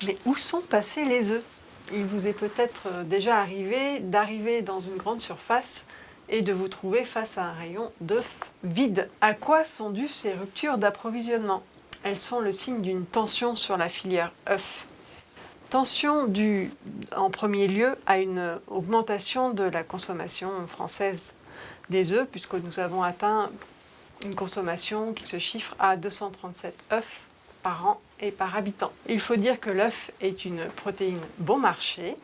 Mais où sont passés les œufs? Il vous est peut-être déjà arrivé d'arriver dans une grande surface et de vous trouver face à un rayon d'œufs vide. À quoi sont dues ces ruptures d'approvisionnement? Elles sont le signe d'une tension sur la filière œufs. Tension due en premier lieu à une augmentation de la consommation française des œufs, puisque nous avons atteint une consommation qui se chiffre à 237 œufs par an et par habitant. Il faut dire que l'œuf est une protéine bon marché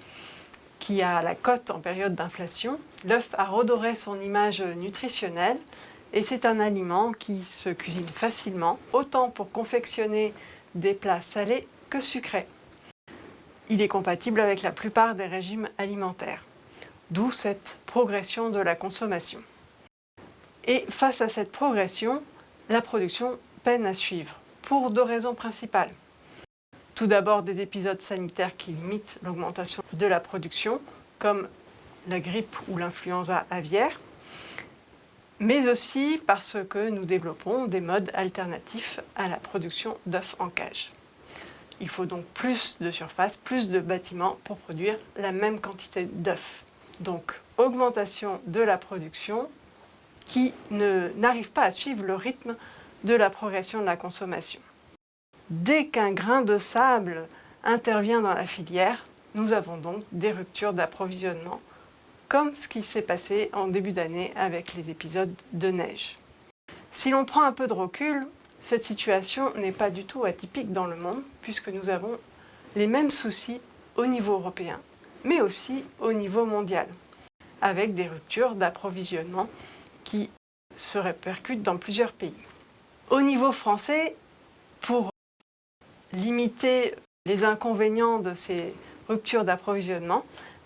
qui a la cote en période d'inflation. L'œuf a redoré son image nutritionnelle et c'est un aliment qui se cuisine facilement, autant pour confectionner des plats salés que sucrés. Il est compatible avec la plupart des régimes alimentaires, d'où cette progression de la consommation. Et face à cette progression, la production peine à suivre, pour deux raisons principales. Tout d'abord, des épisodes sanitaires qui limitent l'augmentation de la production, comme la grippe ou l'influenza aviaire, mais aussi parce que nous développons des modes alternatifs à la production d'œufs en cage. Il faut donc plus de surface, plus de bâtiments pour produire la même quantité d'œufs. Donc, augmentation de la production qui n'arrive pas à suivre le rythme de la progression de la consommation. Dès qu'un grain de sable intervient dans la filière, nous avons donc des ruptures d'approvisionnement, comme ce qui s'est passé en début d'année avec les épisodes de neige. Si l'on prend un peu de recul, cette situation n'est pas du tout atypique dans le monde, puisque nous avons les mêmes soucis au niveau européen, mais aussi au niveau mondial, avec des ruptures d'approvisionnement qui se répercutent dans plusieurs pays. Au niveau français, pour limiter les inconvénients de ces ruptures d'approvisionnement,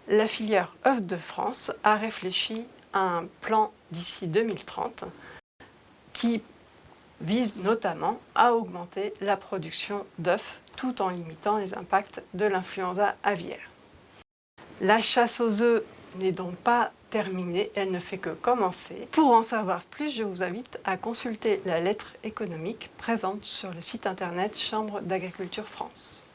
la filière œufs de France a réfléchi à un plan d'ici 2030 qui vise notamment à augmenter la production d'œufs tout en limitant les impacts de l'influenza aviaire. La chasse aux œufs n'est donc pas terminée, elle ne fait que commencer. Pour en savoir plus, je vous invite à consulter la lettre économique présente sur le site internet Chambre d'Agriculture France.